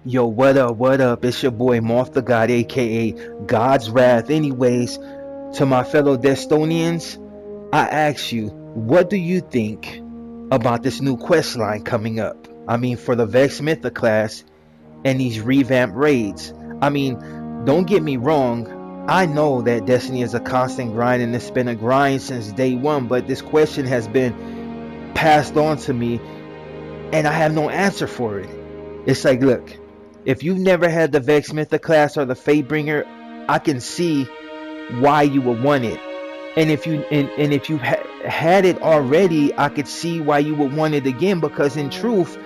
Yo, what up? It's your boy Moth the God, aka God's Wrath. Anyways, to my fellow Destonians, I ask you, what do you think about this new quest line coming up? I mean, for the Vex Mytha class and these revamped raids. I mean, don't get me wrong, I know that Destiny is a constant grind and it's been a grind since day one, but this question has been passed on to me and I have no answer for it. It's like, look, if you've never had the Vex Mytha class or the Fatebringer, I can see why you would want it. And if you had it already, I could see why you would want it again, because in truth,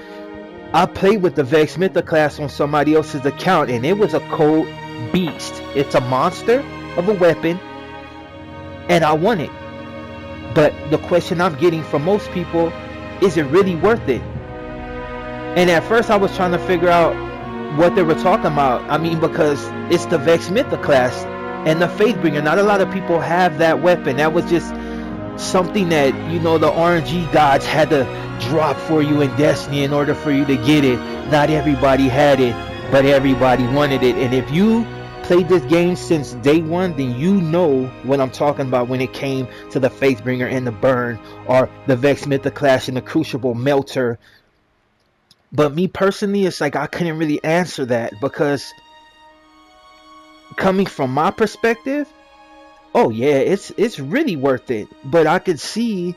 I played with the Vex Mytha class on somebody else's account and it was a cold beast. It's a monster of a weapon and I want it. But the question I'm getting from most people, is it really worth it? And at first I was trying to figure out what they were talking about. I mean, because it's the Vex Mytha class and the Fatebringer. Not a lot of people have that weapon. That was just something that, you know, the RNG gods had to drop for you in Destiny in order for you to get it. Not everybody had it, but everybody wanted it. And if you played this game since day one, then you know what I'm talking about when it came to the Fatebringer and the Burn, or the Vex Mytha class and the Crucible Melter. But me personally, it's like I couldn't really answer that, because coming from my perspective, oh yeah, it's really worth it. But I could see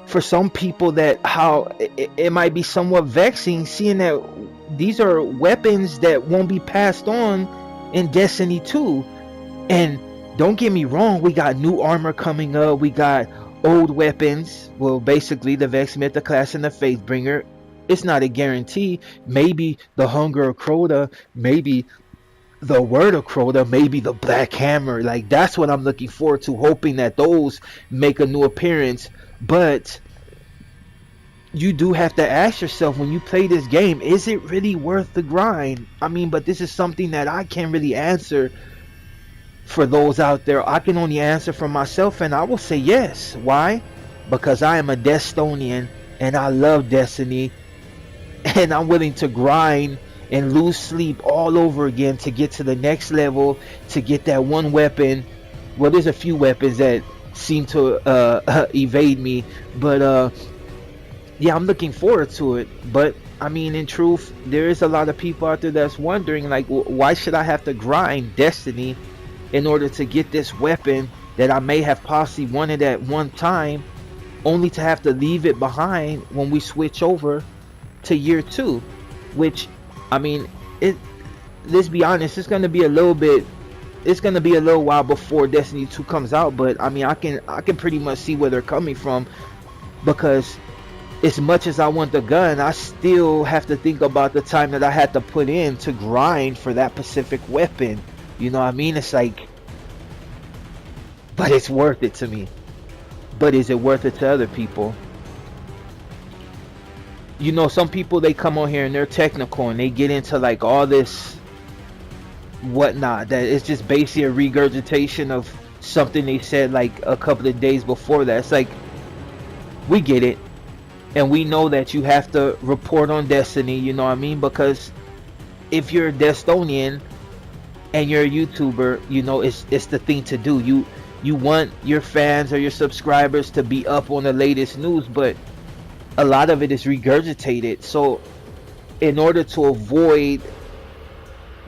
for some people that how it might be somewhat vexing seeing that these are weapons that won't be passed on in Destiny 2. And don't get me wrong, we got new armor coming up, we got old weapons, well basically the Vex Mytha class and the Fatebringer. It's not a guarantee. Maybe the Hunger of Crota, maybe the Word of Crota, maybe the Black Hammer. Like, that's what I'm looking forward to, hoping that those make a new appearance. But you do have to ask yourself when you play this game, is it really worth the grind? I mean, but this is something that I can't really answer for those out there. I can only answer for myself, and I will say yes. Why? Because I am a Destonian and I love Destiny. And I'm willing to grind and lose sleep all over again to get to the next level, to get that one weapon. Well, there's a few weapons that seem to evade me, but yeah, I'm looking forward to it. But I mean, in truth, there is a lot of people out there that's wondering, like, why should I have to grind Destiny in order to get this weapon that I may have possibly wanted at one time, only to have to leave it behind when we switch over to year 2, which, I mean, let's be honest, it's gonna be a little while before Destiny 2 comes out. But I mean, I can pretty much see where they're coming from, because as much as I want the gun, I still have to think about the time that I had to put in to grind for that specific weapon. You know what I mean? It's like, but it's worth it to me. But is it worth it to other people? You know, some people, they come on here and they're technical and they get into like all this whatnot that it's just basically a regurgitation of something they said like a couple of days before that. It's like, we get it, and we know that you have to report on Destiny, you know what I mean? Because if you're a Destonian and you're a YouTuber, you know, it's the thing to do. You want your fans or your subscribers to be up on the latest news, but a lot of it is regurgitated. So in order to avoid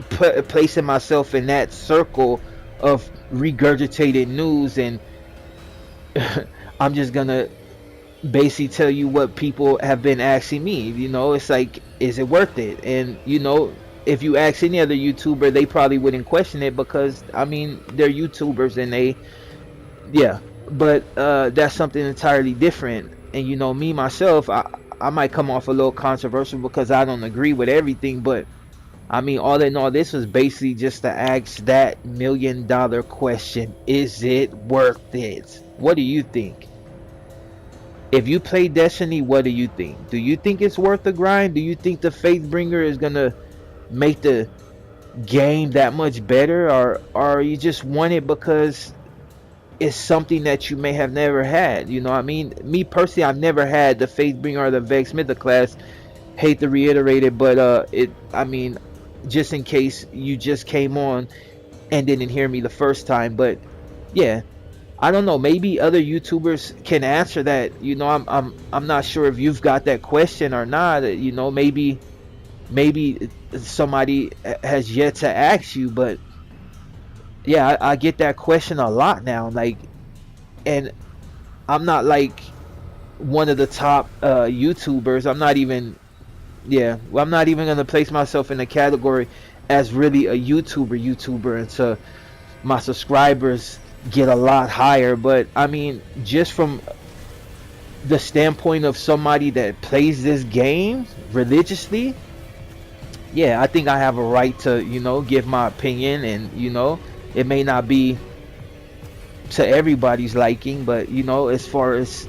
placing myself in that circle of regurgitated news, and I'm just gonna basically tell you what people have been asking me. You know, it's like, is it worth it? And you know, if you ask any other YouTuber, they probably wouldn't question it, because I mean, they're YouTubers and they, yeah. But that's something entirely different. And you know, me myself, I might come off a little controversial because I don't agree with everything, but I mean, all in all, this was basically just to ask that $1 million question: is it worth it? What do you think? If you play Destiny, what do you think? Do you think it's worth the grind? Do you think the Fatebringer is gonna make the game that much better, or you just want it because it's something that you may have never had? You know what I mean? Me personally, I've never had the Fatebringer or the Vex Mytha class, hate to reiterate it, but I mean, just in case you just came on and didn't hear me the first time, but yeah, I don't know. Maybe other YouTubers can answer that. I'm not sure if you've got that question or not. Maybe somebody has yet to ask you, but yeah, I get that question a lot now. Like, and I'm not like one of the top YouTubers. I'm not even, yeah, well, I'm not even gonna place myself in the category as really a YouTuber, and so my subscribers get a lot higher. But I mean, just from the standpoint of somebody that plays this game religiously, yeah, I think I have a right to, give my opinion, and it may not be to everybody's liking, but as far as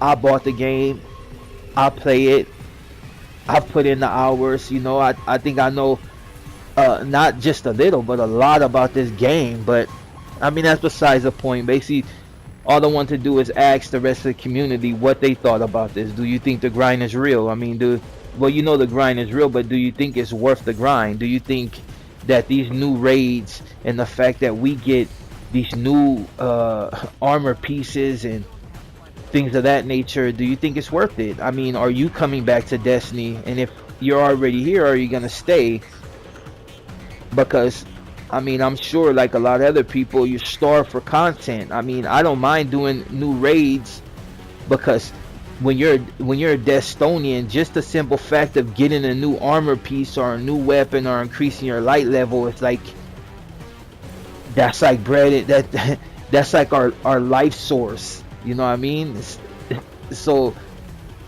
I bought the game, I play it, I've put in the hours, I think I know not just a little, but a lot about this game. But I mean, that's besides the point. Basically, all I want to do is ask the rest of the community what they thought about this. Do you think the grind is real? I mean, well, the grind is real, but do you think it's worth the grind? Do you think that these new raids and the fact that we get these new armor pieces and things of that nature, do you think it's worth it? I mean, are you coming back to Destiny? And if you're already here, are you gonna stay? Because I mean, I'm sure like a lot of other people, you starve for content. I mean, I don't mind doing new raids, because when you're a Destonian, just the simple fact of getting a new armor piece or a new weapon or increasing your light level, it's like that's like bread. That's like our life source. You know what I mean? So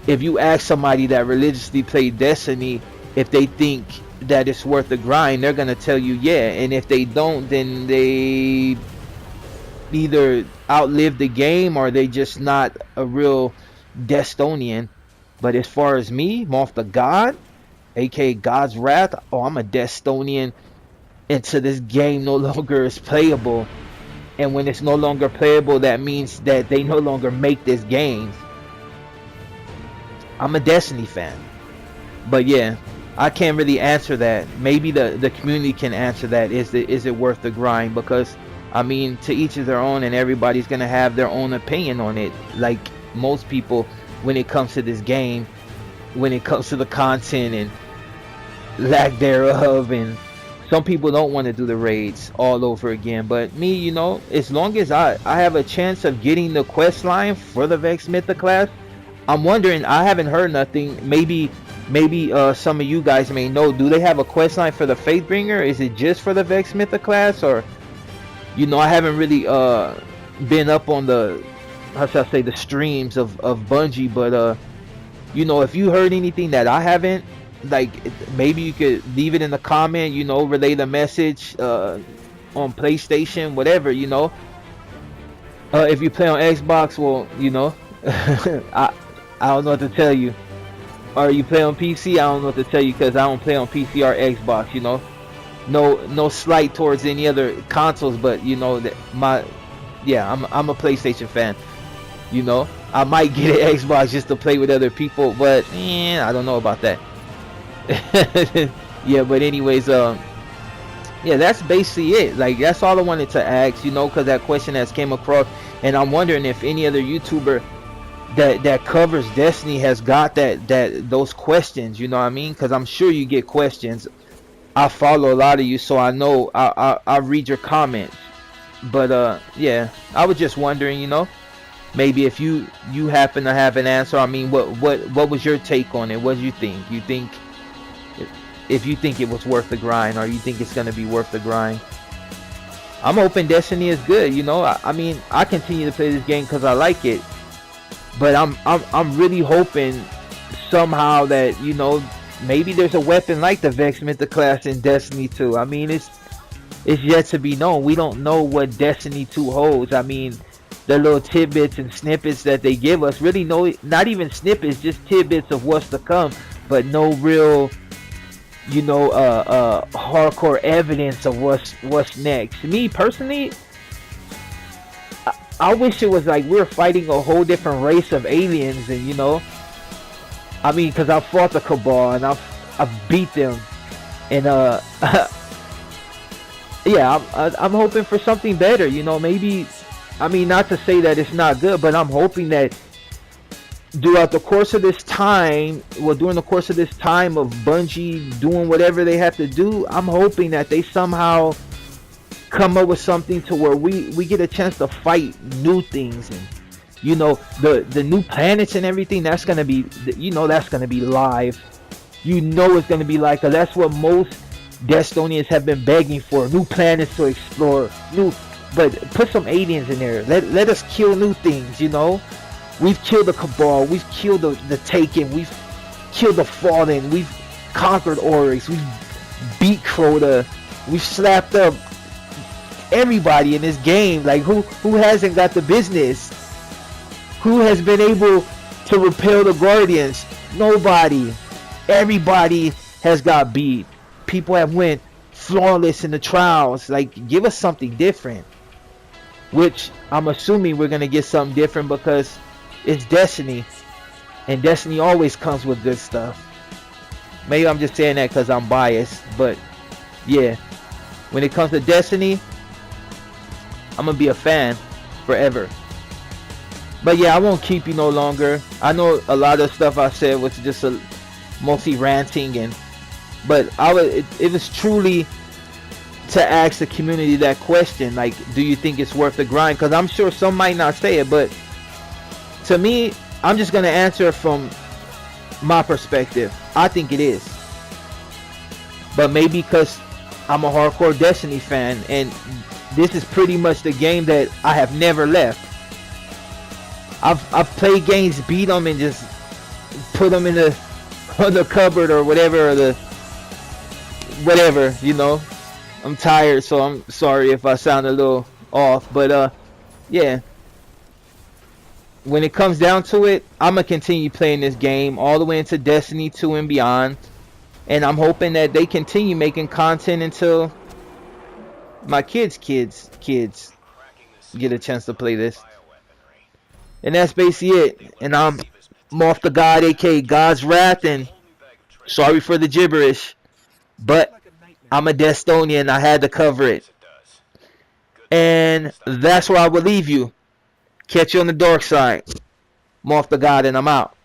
if you ask somebody that religiously played Destiny if they think that it's worth the grind, they're gonna tell you yeah. And if they don't, then they either outlive the game or they just not a real Destonian. But as far as me, Moth the God, aka God's Wrath, oh, I'm a Destonian until this game no longer is playable. And when it's no longer playable, that means that they no longer make this game. I'm a Destiny fan. But yeah, I can't really answer that. Maybe the community can answer that. Is it worth the grind? Because I mean, to each is their own, and everybody's gonna have their own opinion on it. Like most people, when it comes to this game, when it comes to the content and lack thereof, and some people don't want to do the raids all over again. But me, as long as I have a chance of getting the quest line for the Vex Mytha class, I'm wondering, I haven't heard nothing. Maybe some of you guys may know. Do they have a quest line for the Faithbringer? Is it just for the Vex Mytha class? Or I haven't really been up on the, how should I say, the streams of Bungie. But if you heard anything that I haven't, like, maybe you could leave it in the comment, relay the message on PlayStation, whatever. If you play on Xbox, well, I don't know what to tell you. Or you play on PC, I don't know what to tell you, because I don't play on PC or Xbox. No slight towards any other consoles, but that I'm a PlayStation fan. I might get an Xbox just to play with other people, but I don't know about that. Yeah, but anyways, yeah, that's basically it. Like, that's all I wanted to ask, because that question has came across, and I'm wondering if any other YouTuber that covers Destiny has got those questions. You know what I mean? Because I'm sure you get questions. I follow a lot of you, so I know I read your comments. But yeah, I was just wondering, maybe if you happen to have an answer. I mean, what was your take on it? What do you think? You think, if you think it was worth the grind, or you think it's gonna be worth the grind? I'm hoping Destiny is good. I mean, I continue to play this game because I like it, but I'm really hoping somehow that maybe there's a weapon like the Vex Mytha class in Destiny 2. I mean, it's yet to be known. We don't know what Destiny 2 holds. I mean, the little tidbits and snippets that they give us, really not even snippets, just tidbits of what's to come, but no real hardcore evidence of what's next. Me personally, I wish it was like we're fighting a whole different race of aliens, and I mean, because I fought the Cabal and I've beat them, and yeah, I'm hoping for something better. You know, maybe, I mean, not to say that it's not good, but I'm hoping that throughout the course of this time, well, during the course of this time of Bungie doing whatever they have to do, I'm hoping that they somehow come up with something to where we get a chance to fight new things, and you know, the new planets and everything. That's gonna be, you know, that's gonna be live. You know, it's gonna be like, 'cause that's what most Destonians have been begging for: new planets to explore, new. But put some aliens in there. Let us kill new things. You know, we've killed the Cabal, we've killed the Taken, we've killed the Fallen, we've conquered Oryx, we've beat Crota, we've slapped up everybody in this game. Like, who hasn't got the business? Who has been able to repel the Guardians? Nobody. Everybody has got beat. People have went flawless in the trials. Like, give us something different. Which I'm assuming we're gonna get something different because it's Destiny, and Destiny always comes with good stuff. Maybe I'm just saying that because I'm biased, but yeah, when it comes to Destiny, I'm gonna be a fan forever. But yeah, I won't keep you no longer. I know a lot of stuff I said was just mostly ranting, but it was truly to ask the community that question, like, do you think it's worth the grind? Because I'm sure some might not say it, but to me, I'm just gonna answer from my perspective. I think it is, but maybe because I'm a hardcore Destiny fan, and this is pretty much the game that I have never left. I've played games, beat them, and just put them in the cupboard or whatever, or the whatever, you know. I'm tired, so I'm sorry if I sound a little off, but yeah. When it comes down to it, I'm gonna continue playing this game all the way into Destiny 2 and beyond, and I'm hoping that they continue making content until my kids get a chance to play this. And that's basically it. And I'm Moth the God, aka God's Wrath, and sorry for the gibberish, but I'm a Destonian. I had to cover it. And that's where I will leave you. Catch you on the dark side. Moth the God, and I'm out.